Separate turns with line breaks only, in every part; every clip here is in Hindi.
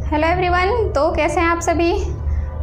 Hello everyone. तो कैसे हैं आप सभी?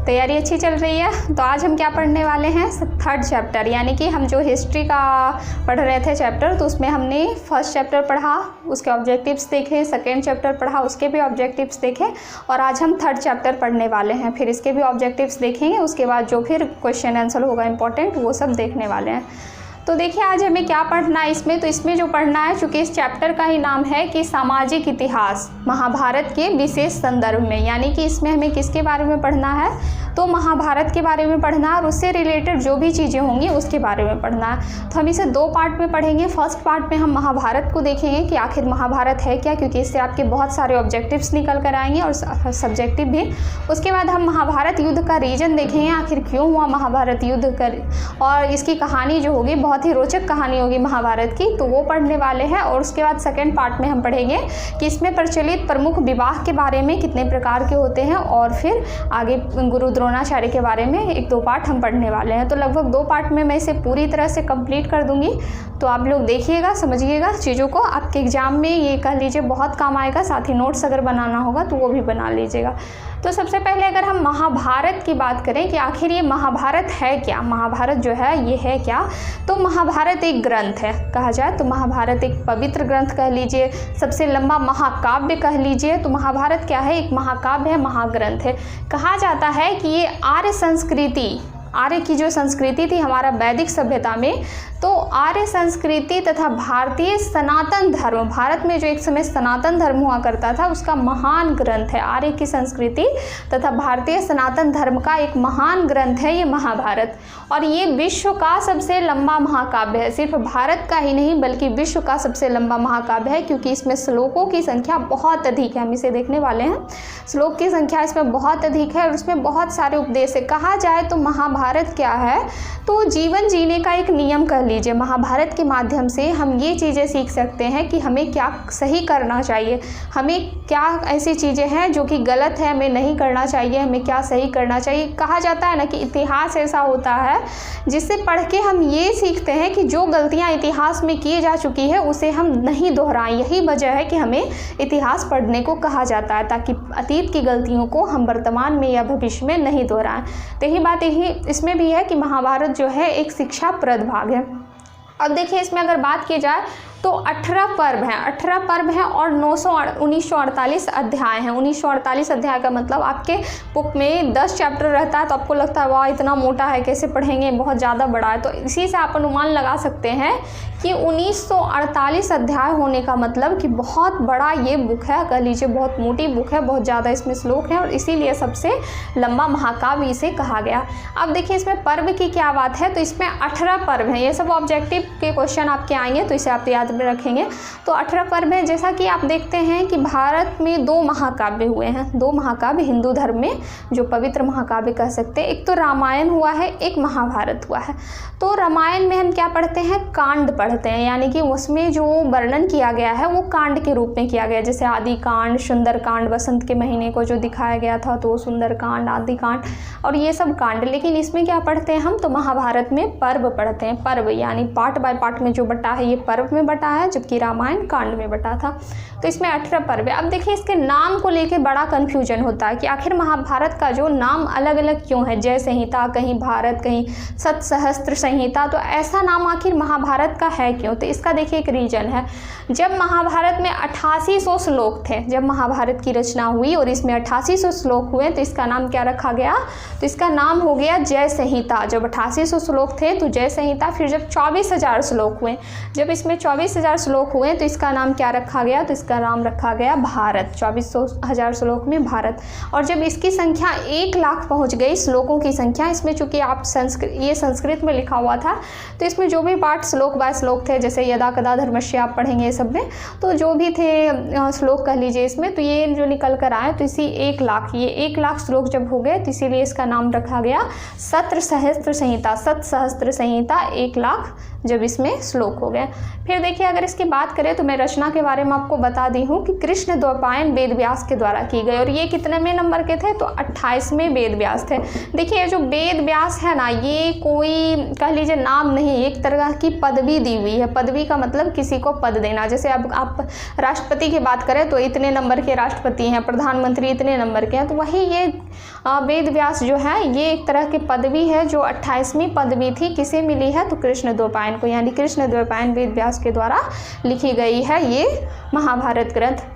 तैयारी अच्छी चल रही है? तो आज हम क्या पढ़ने वाले हैं? थर्ड चैप्टर, यानी कि हम जो हिस्ट्री का पढ़ रहे थे चैप्टर, तो उसमें हमने फर्स्ट चैप्टर पढ़ा, उसके ऑब्जेक्टिव्स देखे, सेकेंड चैप्टर पढ़ा, उसके भी ऑब्जेक्टिव्स देखे, और आज हम थर्ड चैप्टर पढ़ने वाले हैं। फिर इसके भी ऑब्जेक्टिव्स देखेंगे, उसके बाद जो फिर क्वेश्चन आंसर होगा इंपॉर्टेंट, वो सब देखने वाले हैं। तो देखिए आज हमें क्या पढ़ना है इसमें। तो इसमें जो पढ़ना है, चूँकि इस चैप्टर का ही नाम है कि सामाजिक इतिहास महाभारत के विशेष संदर्भ में, यानी कि इसमें हमें किसके बारे में पढ़ना है? तो महाभारत के बारे में पढ़ना है और उससे रिलेटेड जो भी चीज़ें होंगी उसके बारे में पढ़ना है। तो हम इसे दो पार्ट में पढ़ेंगे। फर्स्ट पार्ट में हम महाभारत को देखेंगे कि आखिर महाभारत है क्या, क्योंकि इससे आपके बहुत सारे ऑब्जेक्टिव्स निकल कर आएंगे और सब्जेक्टिव भी। उसके बाद हम महाभारत युद्ध का रीजन देखेंगे, आखिर क्यों हुआ महाभारत युद्ध कर, और इसकी कहानी जो होगी बहुत ही रोचक कहानी होगी महाभारत की, तो वो पढ़ने वाले हैं। और उसके बाद सेकेंड पार्ट में हम पढ़ेंगे कि इसमें प्रचलित प्रमुख विवाह के बारे में, कितने प्रकार के होते हैं, और फिर आगे गुरु द्रोणाचार्य के बारे में एक दो पार्ट हम पढ़ने वाले हैं। तो लगभग दो पार्ट में मैं इसे पूरी तरह से कंप्लीट कर दूंगी। तो आप लोग देखिएगा, समझिएगा चीज़ों को, आपके एग्जाम में ये कह लीजिए बहुत काम आएगा। साथ ही नोट्स अगर बनाना होगा तो वो भी बना लीजिएगा। तो सबसे पहले अगर हम महाभारत की बात करें कि आखिर ये महाभारत है क्या, महाभारत जो है ये है क्या, तो महाभारत एक ग्रंथ है कहा जाए तो। महाभारत एक पवित्र ग्रंथ कह लीजिए, सबसे लंबा महाकाव्य कह लीजिए। तो महाभारत क्या है? एक महाकाव्य है, महाग्रंथ है। कहा जाता है कि ये आर्य संस्कृति, आर्य की जो संस्कृति थी हमारा वैदिक सभ्यता में, तो आर्य संस्कृति तथा भारतीय सनातन धर्म, भारत में जो एक समय सनातन धर्म हुआ करता था उसका महान ग्रंथ है। आर्य की संस्कृति तथा भारतीय सनातन धर्म का एक महान ग्रंथ है ये महाभारत। और ये विश्व का सबसे लंबा महाकाव्य है। सिर्फ भारत का ही नहीं बल्कि विश्व का सबसे लंबा महाकाव्य है, क्योंकि इसमें श्लोकों की संख्या बहुत अधिक है। हम इसे देखने वाले हैं। श्लोक की संख्या इसमें बहुत अधिक है और उसमें बहुत सारे उपदेश है। कहा जाए तो महाभारत क्या है? तो जीवन जीने का एक नियम कह लीजिए। महाभारत के माध्यम से हम ये चीज़ें सीख सकते हैं कि हमें क्या सही करना चाहिए, हमें क्या ऐसी चीज़ें हैं जो कि गलत है हमें नहीं करना चाहिए, हमें क्या सही करना चाहिए। कहा जाता है ना कि इतिहास ऐसा होता है जिससे पढ़ के हम ये सीखते हैं कि जो गलतियाँ इतिहास में की जा चुकी है उसे हम नहीं दोहराएं। यही वजह है कि हमें इतिहास पढ़ने को कहा जाता है, ताकि अतीत की गलतियों को हम वर्तमान में या भविष्य में नहीं दोहराएं। तो यही बात यही इसमें भी है कि महाभारत जो है एक शिक्षाप्रद भाग है। अब देखिए इसमें अगर बात की जाए तो 18 पर्व हैं, 18 पर्व हैं और 1948 अध्याय हैं। 1948 अध्याय का मतलब आपके बुक में 10 चैप्टर रहता है, तो आपको लगता है वाह इतना मोटा है कैसे पढ़ेंगे, बहुत ज़्यादा बड़ा है। तो इसी से आप अनुमान लगा सकते हैं कि 1948 अध्याय होने का मतलब कि बहुत बड़ा ये बुक है, कह लीजिए बहुत मोटी बुक है, बहुत ज़्यादा इसमें श्लोक हैं और इसीलिए सबसे लंबा महाकाव्य इसे कहा गया। अब देखिए इसमें पर्व की क्या बात है। तो इसमें 18 पर्व हैं। ये सब ऑब्जेक्टिव के क्वेश्चन आपके आएंगे, तो इसे आप याद में रखेंगे। तो 18 पर्व हैं। जैसा कि आप देखते हैं कि भारत में 2 महाकाव्य हुए हैं, 2 महाकाव्य हिंदू धर्म में जो पवित्र महाकाव्य कह सकते हैं। एक तो रामायण हुआ है, एक महाभारत हुआ है। तो रामायण में हम क्या पढ़ते हैं? कांड पढ़ते हैं, यानी कि उसमें जो वर्णन किया गया है वो कांड के रूप में किया गया, जैसे आदि कांड, सुंदर कांड, बसंत के महीने को जो दिखाया गया था तो सुंदर कांड, आदि कांड और ये सब कांड। लेकिन इसमें क्या पढ़ते हैं हम? तो महाभारत में पर्व पढ़ते हैं। पर्व यानी पार्ट बाय पार्ट में जो बटा है ये पर्व में बटा है, जबकि रामायण कांड में बटा था। तो इसमें 18 पर्व है। अब देखिए इसके नाम को लेके बड़ा कन्फ्यूजन होता है कि आखिर महाभारत का जो नाम अलग अलग क्यों है, जय संहिता, कहीं भारत, कहीं सतसहस्त्र संहिता, तो ऐसा नाम आखिर महाभारत का है क्यों? तो इसका देखिए एक रीजन है। जब महाभारत में 8800 श्लोक थे, जब महाभारत की रचना हुई और इसमें 8800 श्लोक हुए, तो इसका नाम क्या रखा गया? तो इसका नाम हो गया जय संहिता। जब 8800 श्लोक थे तो जय संहिता। फिर जब 24,000 श्लोक हुए, जब इसमें 24,000 श्लोक हुए तो इसका नाम क्या रखा गया? तो इसका नाम रखा गया भारत। 24,000 श्लोक में भारत। और जब इसकी संख्या 1 लाख पहुंच गई, श्लोकों की संख्या, इसमें चूंकि आप ये संस्कृत में लिखा हुआ था तो इसमें जो भी पार्ट श्लोक बाय श्लोक थे, जैसे यदा कदा धर्मस्य आप पढ़ेंगे सब में, तो जो भी थे श्लोक कह लीजिए इसमें, तो ये जो निकल कर आए तो इसी 1 लाख, ये 1 लाख श्लोक जब हो गए तो इसीलिए इसका नाम रखा गया सतसहस्त्र संहिता। सतसहस्त्र संहिता 1 लाख जब इसमें श्लोक हो गए। फिर देखिए अगर इसकी बात करें तो मैं रचना के बारे में आपको बता दी हूँ कि कृष्ण द्वैपायन वेद व्यास के द्वारा की गई, और ये कितने नंबर के थे, तो 28वें वेद व्यास थे। देखिए जो वेद व्यास है ना, ये कोई कह लीजिए नाम नहीं, एक तरह की पदवी दी हुई है। पदवी का मतलब किसी को पद देना। जैसे अब आप राष्ट्रपति की बात करें तो इतने नंबर के राष्ट्रपति हैं, प्रधानमंत्री इतने नंबर के हैं, तो वही ये वेद व्यास जो है ये एक तरह की पदवी है जो 28वीं पदवी थी। किसे मिली है, तो कृष्ण द्वैपायन को, यानी कृष्ण द्वैपायन वेद व्यास के द्वारा लिखी गई है ये महाभारत ग्रंथ।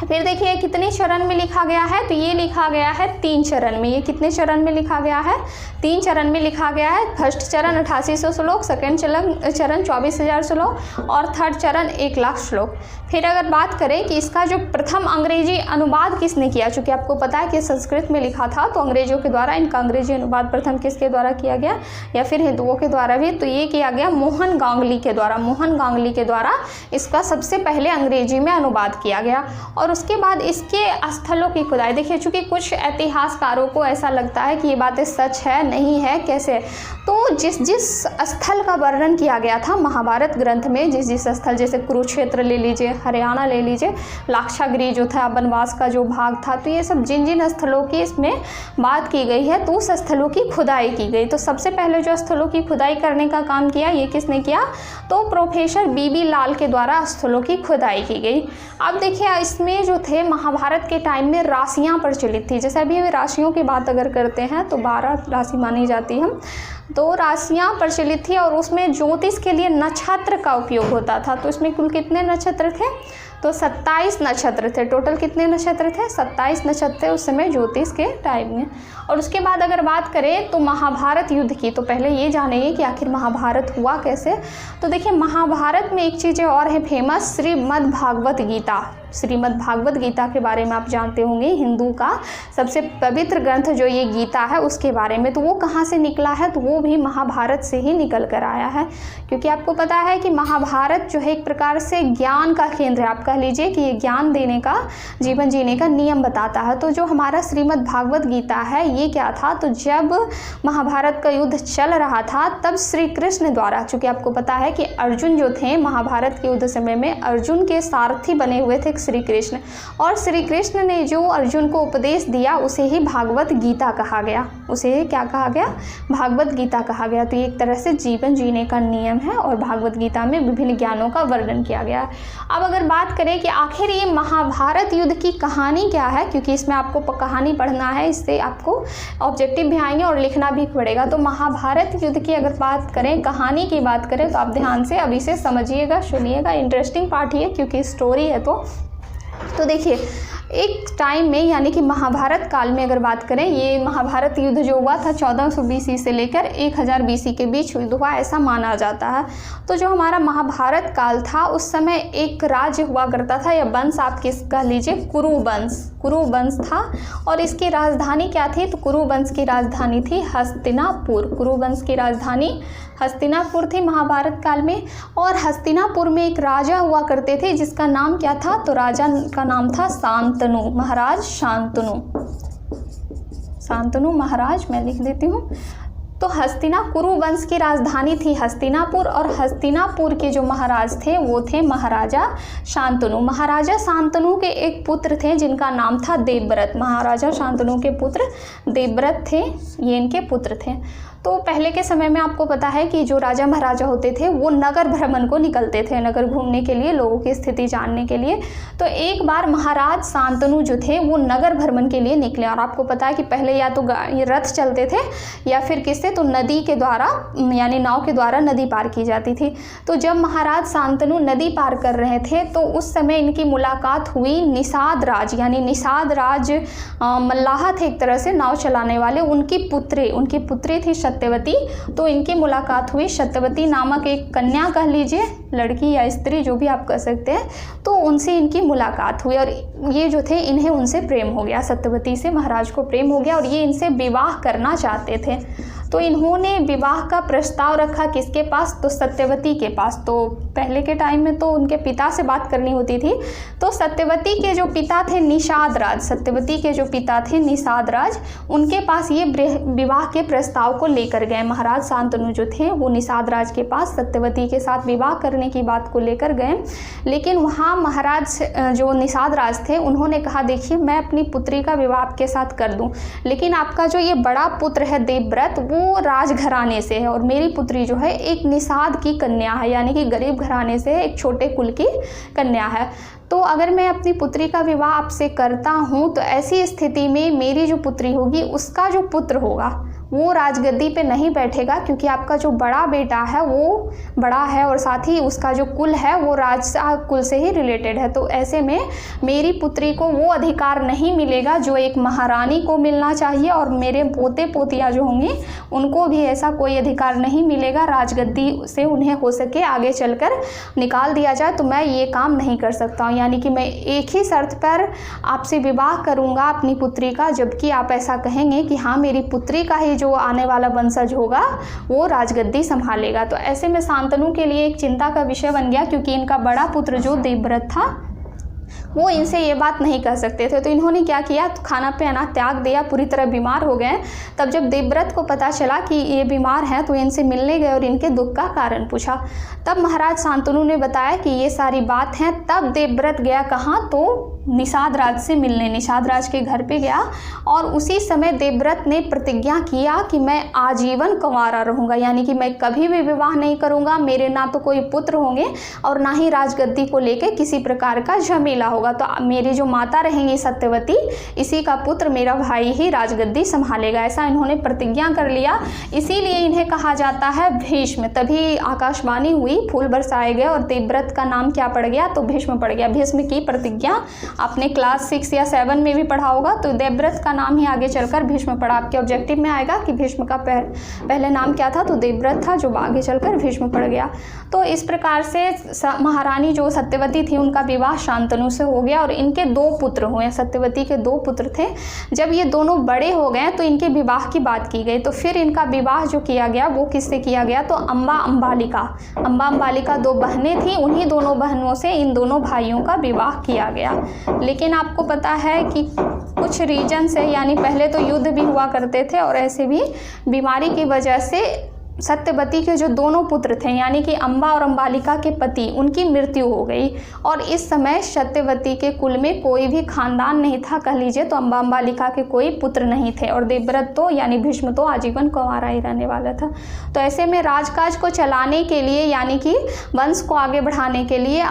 फिर देखिए कितने चरण में लिखा गया है, तो ये लिखा गया है 3 चरण में। ये कितने चरण में लिखा गया है, 3 चरण में लिखा गया है। फर्स्ट चरण 8800 श्लोक, सेकेंड चरण 24,000 श्लोक और थर्ड चरण 1,00,000 श्लोक। फिर अगर बात करें कि इसका जो प्रथम अंग्रेजी अनुवाद किसने किया, चूँकि आपको पता है कि संस्कृत में लिखा था तो अंग्रेजों के द्वारा इनका अंग्रेजी अनुवाद प्रथम किसके द्वारा किया गया, या फिर हिंदुओं के द्वारा भी, तो ये किया गया मोहन गांगुली के द्वारा। मोहन गांगुली के द्वारा इसका सबसे पहले अंग्रेजी में अनुवाद किया गया। और उसके बाद इसके स्थलों की खुदाई, देखिए चूँकि कुछ इतिहासकारों को ऐसा लगता है कि ये बातें सच है नहीं है कैसे, तो जिस जिस स्थल का वर्णन किया गया था महाभारत ग्रंथ में, जिस जिस स्थल, जैसे कुरुक्षेत्र ले लीजिए, हरियाणा ले लीजिए, लाक्षागृह जो था वनवास का जो भाग था, तो ये सब जिन जिन स्थलों की इसमें बात की गई है तो उस स्थलों की खुदाई की गई। तो सबसे पहले जो स्थलों की खुदाई करने का काम किया ये किसने किया, तो प्रोफेसर बीबी लाल के द्वारा स्थलों की खुदाई की गई। अब देखिए इसमें जो थे महाभारत के टाइम में राशियाँ प्रचलित थी। जैसे अभी राशियों की बात अगर करते हैं तो 12 राशि मानी जाती है, तो राशियाँ प्रचलित थी और उसमें ज्योतिष के लिए नक्षत्र का उपयोग होता था। तो इसमें कुल कितने नक्षत्र थे, तो 27 नक्षत्र थे। टोटल कितने नक्षत्र थे, 27 नक्षत्र थे उस समय ज्योतिष के टाइम में। और उसके बाद अगर बात करें तो महाभारत युद्ध की, तो पहले ये जानेंगे कि आखिर महाभारत हुआ कैसे। तो देखिए महाभारत में एक चीज़ें और है फेमस, श्रीमद् भागवत गीता। श्रीमद् भागवत गीता के बारे में आप जानते होंगे, हिंदू का सबसे पवित्र ग्रंथ जो ये गीता है उसके बारे में। तो वो कहाँ से निकला है, तो वो भी महाभारत से ही निकल कर आया है। क्योंकि आपको पता है कि महाभारत जो है एक प्रकार से ज्ञान का केंद्र है। आप कह लीजिए कि ये ज्ञान देने का, जीवन जीने का नियम बताता है। तो जो हमारा श्रीमद् भागवत गीता है ये क्या था, तो जब महाभारत का युद्ध चल रहा था तब श्री कृष्ण द्वारा, चूँकि आपको पता है कि अर्जुन जो थे महाभारत के युद्ध समय में अर्जुन के सारथी बने हुए थे श्री कृष्ण, और श्री कृष्ण ने जो अर्जुन को उपदेश दिया उसे ही भागवत गीता कहा गया। उसे क्या कहा गया, भागवत गीता कहा गया। तो ये एक तरह से जीवन जीने का नियम है और भागवत गीता में विभिन्न ज्ञानों का वर्णन किया गया। अब अगर बात करें कि आखिर ये महाभारत युद्ध की कहानी क्या है, क्योंकि इसमें आपको कहानी पढ़ना है, इससे आपको ऑब्जेक्टिव भी आएंगे और लिखना भी पड़ेगा। तो महाभारत युद्ध की अगर बात करें, कहानी की बात करें, तो आप ध्यान से अभी से समझिएगा, सुनिएगा, इंटरेस्टिंग पार्ट ही है क्योंकि स्टोरी है। तो देखिए एक टाइम में यानी कि महाभारत काल में अगर बात करें, ये महाभारत युद्ध जो हुआ था 1400 BC से लेकर 1000 BC के बीच युद्ध हुआ ऐसा माना जाता है। तो जो हमारा महाभारत काल था उस समय एक राज्य हुआ करता था, या वंश आप किस कह लीजिए, कुरुवंश। कुरुवंश था और इसकी राजधानी क्या थी, तो कुरुवंश की राजधानी थी हस्तिनापुर। कुरुवंश की राजधानी हस्तिनापुर थी महाभारत काल में। और हस्तिनापुर में एक राजा हुआ करते थे जिसका नाम क्या था, तो राजा का नाम था शांतनु, महाराज शांतनु। शांतनु महाराज, मैं लिख देती हूँ। तो कुरु वंश की राजधानी थी हस्तिनापुर, और हस्तिनापुर के जो महाराज थे वो थे महाराजा शांतनु। महाराजा शांतनु के एक पुत्र थे जिनका नाम था देवव्रत। महाराजा शांतनु के पुत्र देवव्रत थे, ये इनके पुत्र थे। तो पहले के समय में आपको पता है कि जो राजा महाराजा होते थे वो नगर भ्रमण को निकलते थे, नगर घूमने के लिए, लोगों की स्थिति जानने के लिए। तो एक बार महाराज शांतनु जो थे वो नगर भ्रमण के लिए निकले, और आपको पता है कि पहले या तो रथ चलते थे या फिर किससे, तो नदी के द्वारा, यानी नाव के द्वारा नदी पार की जाती थी। तो जब महाराज शांतनु नदी पार कर रहे थे तो उस समय इनकी मुलाकात हुई निषाद राज, यानी निषाद राज मल्लाह थे एक तरह से, नाव चलाने वाले। उनकी पुत्री थी सत्यवती। तो इनकी मुलाकात हुई, सत्यवती नामक एक कन्या कह लीजिए, लड़की या स्त्री जो भी आप कह सकते हैं, तो उनसे इनकी मुलाकात हुई और ये जो थे इन्हें उनसे प्रेम हो गया, सत्यवती से महाराज को प्रेम हो गया और ये इनसे विवाह करना चाहते थे। तो इन्होंने विवाह का प्रस्ताव रखा किसके पास, तो सत्यवती के पास। तो पहले के टाइम में तो उनके पिता से बात करनी होती थी, तो सत्यवती के जो पिता थे निषाद राज, सत्यवती के जो पिता थे निषाद राज, उनके पास ये विवाह के प्रस्ताव को लेकर गए। महाराज शांतनु जो थे वो निषाद राज के पास सत्यवती के साथ विवाह करने की बात को लेकर गए। लेकिन वहाँ महाराज जो निषाद राज थे उन्होंने कहा देखिए मैं अपनी पुत्री का विवाह आपके साथ कर दूं, लेकिन आपका जो ये बड़ा पुत्र है देवव्रत वो राजघराने से है और मेरी पुत्री जो है एक निषाद की कन्या है, यानी कि गरीब घराने से एक छोटे कुल की कन्या है। तो अगर मैं अपनी पुत्री का विवाह आपसे करता हूँ तो ऐसी स्थिति में मेरी जो पुत्री होगी उसका जो पुत्र होगा वो राजगद्दी पे नहीं बैठेगा, क्योंकि आपका जो बड़ा बेटा है वो बड़ा है और साथ ही उसका जो कुल है वो राजा कुल से ही रिलेटेड है। तो ऐसे में मेरी पुत्री को वो अधिकार नहीं मिलेगा जो एक महारानी को मिलना चाहिए, और मेरे पोते पोतियाँ जो होंगी उनको भी ऐसा कोई अधिकार नहीं मिलेगा, राजगद्दी से उन्हें हो सके आगे चलकर निकाल दिया जाए। तो मैं ये काम नहीं कर सकता हूँ, यानी कि मैं एक ही शर्त पर आपसे विवाह करूँगा अपनी पुत्री का, जबकि आप ऐसा कहेंगे कि हाँ मेरी पुत्री का ही जो आने वाला वंशज होगा वो राजगद्दी संभालेगा। तो ऐसे में शांतनु के लिए एक चिंता का विषय बन गया, क्योंकि इनका बड़ा पुत्र जो देवव्रत था वो इनसे ये बात नहीं कह सकते थे। तो इन्होंने क्या किया, तो खाना पीना त्याग दिया, पूरी तरह बीमार हो गए। तब जब देवव्रत को पता चला कि ये बीमार हैं तो इनसे मिलने गए और इनके दुख का कारण पूछा। तब महाराज शांतनु ने बताया कि ये सारी बात है। तब देवव्रत गया कहाँ, तो निषाद राज से मिलने, निषाद राज के घर पे गया और उसी समय देवव्रत ने प्रतिज्ञा किया कि मैं आजीवन कुंवारा रहूँगा, यानी कि मैं कभी भी विवाह नहीं करूँगा, मेरे ना तो कोई पुत्र होंगे और ना ही राजगद्दी को लेकर किसी प्रकार का झमेला होगा। तो मेरी जो माता रहेंगी सत्यवती, इसी का पुत्र मेरा भाई ही राजगद्दी संभालेगा, ऐसा इन्होंने प्रतिज्ञा कर लिया। इसीलिए इन्हें कहा जाता है भीष्म। तभी आकाशवाणी हुई, फूल बरसाए गए और देवव्रत का नाम क्या पड़ गया, तो भीष्म पड़ गया। भीष्म की प्रतिज्ञा आपने क्लास 6 या 7 में भी पढ़ा होगा, तो देवव्रत का नाम ही आगे चलकर भीष्म पड़ा। आपके ऑब्जेक्टिव में आएगा कि भीष्म का पहले नाम क्या था, तो देवव्रत था, जो आगे चलकर भीष्म पड़ गया। तो इस प्रकार से महारानी जो सत्यवती थी उनका विवाह शांतनु से हो गया और इनके 2 पुत्र हुए। सत्यवती के 2 पुत्र थे। जब ये दोनों बड़े हो गए तो इनके विवाह की बात की गई। तो फिर इनका विवाह जो किया गया वो किससे किया गया, तो अम्बा अंबालिका 2 बहनें थी, उन्हीं दोनों बहनों से इन दोनों भाइयों का विवाह किया गया। लेकिन आपको पता है कि कुछ रीजन से, यानी पहले तो युद्ध भी हुआ करते थे और ऐसे भी बीमारी की वजह से सत्यवती के जो दोनों पुत्र थे, यानी कि अम्बा और अंबालिका के पति, उनकी मृत्यु हो गई और इस समय सत्यवती के कुल में कोई भी खानदान नहीं था, कह लीजिए। तो अम्बा अंबालिका के कोई पुत्र नहीं थे और देवव्रत तो यानी भीष्म तो आजीवन कुंवारा ही रहने वाला था। तो ऐसे में राजकाज को चलाने के लिए, यानी कि वंश को आगे बढ़ाने के लिए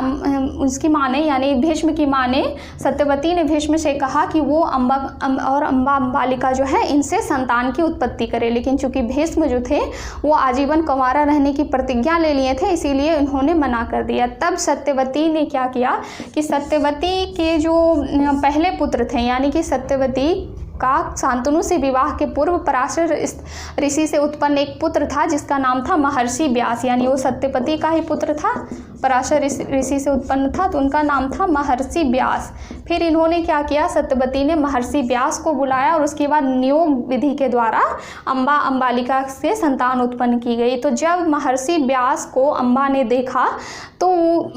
उसकी माँ ने, यानी भीष्म की माँ ने, सत्यवती ने भीष्म से कहा कि वो अम्बा अंबालिका जो है इनसे संतान की उत्पत्ति करे। लेकिन चूंकि भीष्म जो थे वो आजीवन कुंवारा रहने की प्रतिज्ञा ले लिए थे, इसीलिए उन्होंने मना कर दिया। तब सत्यवती ने क्या किया कि सत्यवती के जो पहले पुत्र थे, यानी कि सत्यवती का शांतनु से विवाह के पूर्व पराशर ऋषि से उत्पन्न एक पुत्र था जिसका नाम था महर्षि व्यास, यानी वो सत्यवती का ही पुत्र था, पराशर ऋषि से उत्पन्न था, तो उनका नाम था महर्षि व्यास। फिर इन्होंने क्या किया, सत्यवती ने महर्षि व्यास को बुलाया और उसके बाद नियोग विधि के द्वारा अम्बा अंबालिका से संतान उत्पन्न की गई। तो जब महर्षि व्यास को अम्बा ने देखा तो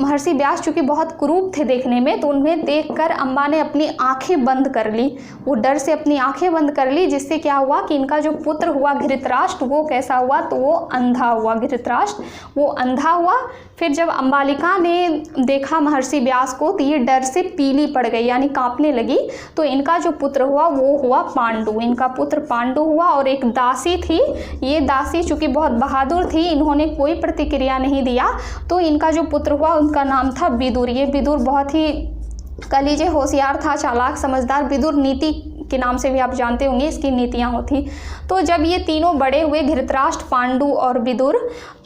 महर्षि व्यास चूँकि बहुत कुरूप थे देखने में, तो उन्हें देखकर अम्बा ने अपनी आंखें बंद कर ली, वो डर से अपनी आंखें बंद कर ली, जिससे क्या हुआ कि इनका जो पुत्र हुआ धृतराष्ट्र वो कैसा हुआ, तो वो अंधा हुआ। धृतराष्ट्र वो अंधा हुआ। फिर जब अंबालिका ने देखा महर्षि व्यास को तो ये डर से पीली पड़ गई, यानी कांपने लगी। तो इनका जो पुत्र हुआ वो हुआ पांडु, इनका पुत्र पांडु हुआ। और एक दासी थी, ये दासी चूँकि बहुत बहादुर थी, इन्होंने कोई प्रतिक्रिया नहीं दिया, तो इनका जो पुत्र हुआ उनका नाम था विदुर। ये विदुर बहुत ही कह लीजिए होशियार था, चालाक समझदार। विदुर नीति के नाम से भी आप जानते होंगे इसकी नीतियाँ होती। तो जब ये तीनों बड़े हुए धृतराष्ट्र, पांडु और विदुर,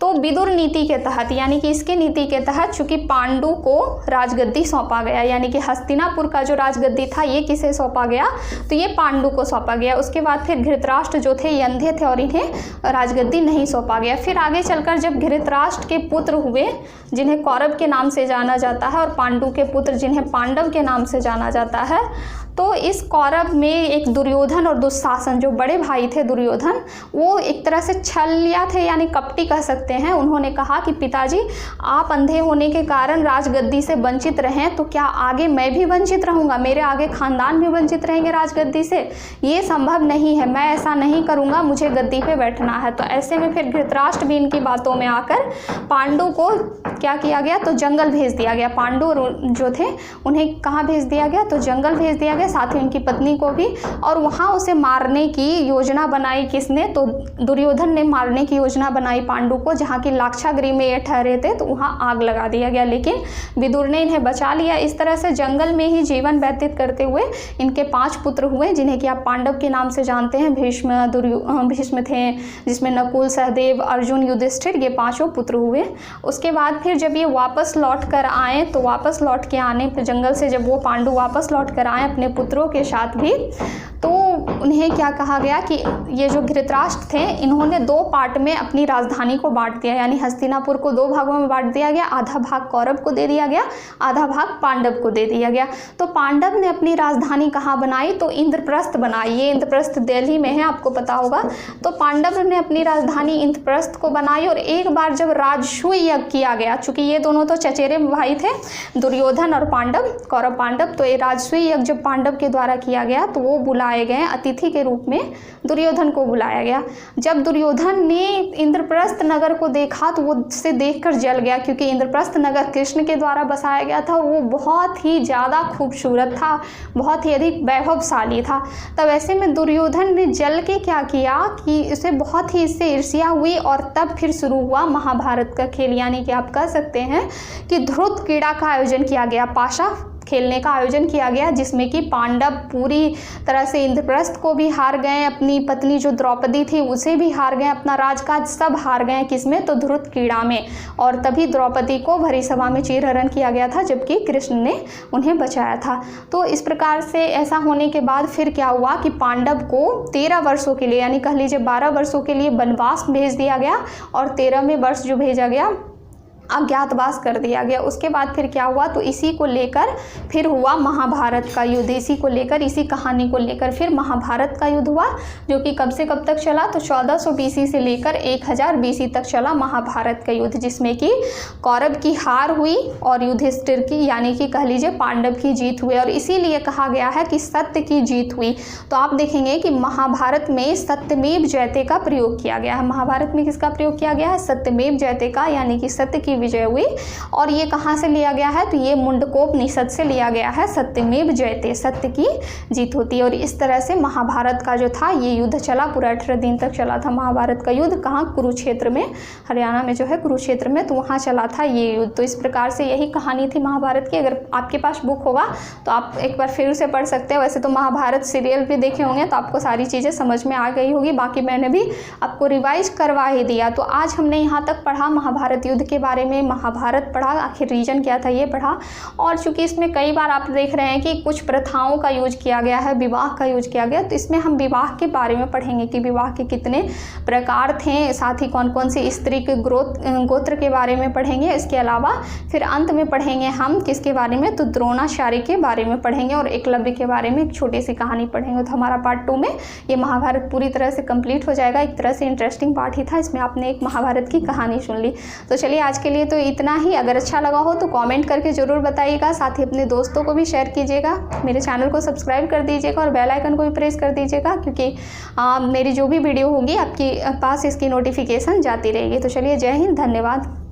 तो विदुर नीति के तहत, यानी कि इसके नीति के तहत चूंकि पांडु को राजगद्दी सौंपा गया, यानी कि हस्तिनापुर का जो राजगद्दी था ये किसे सौंपा गया, तो ये पांडु को सौंपा गया। उसके बाद फिर धृतराष्ट्र जो थे ये अंधे थे और इन्हें राजगद्दी नहीं सौंपा गया। फिर आगे चलकर जब धृतराष्ट्र के पुत्र हुए जिन्हें कौरव के नाम से जाना जाता है और पांडु के पुत्र जिन्हें पांडव के नाम से जाना जाता है, तो इस कौरव में एक दुर्योधन और दुशासन, जो बड़े भाई थे दुर्योधन, वो एक तरह से छलिया थे, यानी कपटी कह सकते हैं। उन्होंने कहा कि पिताजी, आप अंधे होने के कारण राजगद्दी से वंचित रहें तो क्या आगे मैं भी वंचित रहूँगा, मेरे आगे खानदान भी वंचित रहेंगे राजगद्दी से? ये संभव नहीं है, मैं ऐसा नहीं करूँगा, मुझे गद्दी पे बैठना है। तो ऐसे में फिर धृतराष्ट्र भी इनकी बातों में आकर पांडु को क्या किया गया, तो जंगल भेज दिया गया। पांडु जो थे उन्हें कहाँ भेज दिया गया, तो जंगल भेज दिया गया, साथ ही उनकी पत्नी को भी। और वहाँ उसे मारने की योजना बनाई किसने, तो दुर्योधन ने मारने की योजना बनाई पांडु को। जहाँ की लाक्षागृह में ये ठहरे थे तो वहाँ आग लगा दिया गया, लेकिन विदुर ने इन्हें बचा लिया। इस तरह से जंगल में ही जीवन व्यतीत करते हुए इनके 5 पुत्र हुए, जिन्हें कि आप पांडव के नाम से जानते हैं। भीष्म थे, जिसमें नकुल, सहदेव, अर्जुन, युधिष्ठिर, ये 5 पुत्र हुए। उसके बाद फिर जब ये वापस लौट कर आए, तो वापस लौट के आने पर जंगल से जब वो पांडु वापस लौट कर आए अपने पुत्रों के साथ भी, तो उन्हें क्या कहा गया कि ये जो धृतराष्ट्र थे, इन्होंने 2 पार्ट में अपनी राजधानी को बांट दिया, यानी हस्तिनापुर को 2 भागों में बांट दिया गया। आधा भाग कौरव को दे दिया गया, आधा भाग पांडव को दे दिया गया। तो पांडव ने अपनी राजधानी कहाँ बनाई, तो इंद्रप्रस्थ बनाई। ये इंद्रप्रस्थ दिल्ली में है, आपको पता होगा। तो पांडव ने अपनी राजधानी इंद्रप्रस्थ को बनाई। और एक बार जब राजसूय यज्ञ किया गया, चूंकि ये दोनों तो चचेरे भाई थे, दुर्योधन और पांडव, कौरव पांडव, तो ये राजसूय यज्ञ जब पांडव के द्वारा किया गया तो वो बुलाए गए अतिथि के रूप में, दुर्योधन को बुलाया गया। जब दुर्योधन ने इंद्रप्रस्थ नगर को देखा तो वो उसे देखकर जल गया, क्योंकि इंद्रप्रस्थ नगर कृष्ण के द्वारा बसाया गया था और वो बहुत ही ज़्यादा खूबसूरत था, बहुत ही अधिक वैभवशाली था। तब ऐसे में दुर्योधन ने जल के क्या किया कि उसे बहुत ही इससे ईर्ष्या हुई, और तब फिर शुरू हुआ महाभारत का खेल। यानी कि आप कह सकते हैं कि ध्रुत क्रीड़ा का आयोजन किया गया, पाशा खेलने का आयोजन किया गया, जिसमें कि पांडव पूरी तरह से इंद्रप्रस्थ को भी हार गए, अपनी पत्नी जो द्रौपदी थी उसे भी हार गए, अपना राजकाज सब हार गए। किसमें, तो ध्रुत क्रीड़ा में। और तभी द्रौपदी को भरी सभा में चीरहरण किया गया था, जबकि कृष्ण ने उन्हें बचाया था। तो इस प्रकार से ऐसा होने के बाद फिर क्या हुआ कि पांडव को 13 वर्षों के लिए, यानी कह लीजिए 12 वर्षों के लिए वनवास भेज दिया गया, और 13वें वर्ष जो भेजा गया अज्ञातवास कर दिया गया। उसके बाद फिर क्या हुआ, तो इसी को लेकर फिर हुआ महाभारत का युद्ध। इसी को लेकर, इसी कहानी को लेकर फिर महाभारत का युद्ध हुआ, जो कि कब से कब तक चला, तो 1400 BC से लेकर 1000 BC तक चला महाभारत का युद्ध, जिसमें कि कौरव की हार हुई और युधिष्ठिर की, यानी कि कह लीजिए पांडव की जीत हुई। और इसीलिए कहा गया है कि सत्य की जीत हुई। तो आप देखेंगे कि महाभारत में सत्यमेव जयते का प्रयोग किया गया है। महाभारत में किसका प्रयोग किया गया है, सत्यमेव जयते का, यानी कि सत्य की विजय हुई। और ये कहाँ से लिया गया है, तो ये मुंडकोपनिषद से लिया गया है। सत्यमेव जयते, सत्य की जीत होती है। और इस तरह से महाभारत का जो था ये युद्ध चला, पूरा 18 दिन तक चला था महाभारत का युद्ध। कहाँ, कुरुक्षेत्र में, हरियाणा में जो है कुरुक्षेत्र में, तो वहाँ चला था ये युद्ध। तो इस प्रकार से यही कहानी थी महाभारत की। अगर आपके पास बुक होगा तो आप एक बार फिर से पढ़ सकते हैं। वैसे तो महाभारत सीरियल भी देखे होंगे तो आपको सारी चीज़ें समझ में आ गई होगी, बाकी मैंने भी आपको रिवाइज करवा ही दिया। तो आज हमने यहाँ तक पढ़ा महाभारत युद्ध के बारे में, महाभारत पढ़ा, आखिर रीजन क्या था ये पढ़ा। और चूंकि इसमें कई बार आप देख रहे हैं कि कुछ प्रथाओं का यूज किया गया है, विवाह का यूज किया गया, तो इसमें हम विवाह के बारे में पढ़ेंगे कि विवाह के कितने प्रकार थे, साथ ही कौन कौन सी स्त्री के गोत्र के बारे में पढ़ेंगे। इसके अलावा फिर अंत में पढ़ेंगे हम किसके बारे में, तो द्रोणाचार्य के बारे में पढ़ेंगे, और एकलव्य के बारे में एक छोटी सी कहानी पढ़ेंगे। तो हमारा पार्ट 2 में ये महाभारत पूरी तरह से कंप्लीट हो जाएगा। एक तरह से इंटरेस्टिंग पार्ट ही था, इसमें आपने एक महाभारत की कहानी सुन ली। तो चलिए आज के लिए तो इतना ही। अगर अच्छा लगा हो तो कमेंट करके ज़रूर बताइएगा, साथ ही अपने दोस्तों को भी शेयर कीजिएगा, मेरे चैनल को सब्सक्राइब कर दीजिएगा और बेल आइकन को भी प्रेस कर दीजिएगा, क्योंकि मेरी जो भी वीडियो होगी आपके पास इसकी नोटिफिकेशन जाती रहेगी। तो चलिए, जय हिंद, धन्यवाद।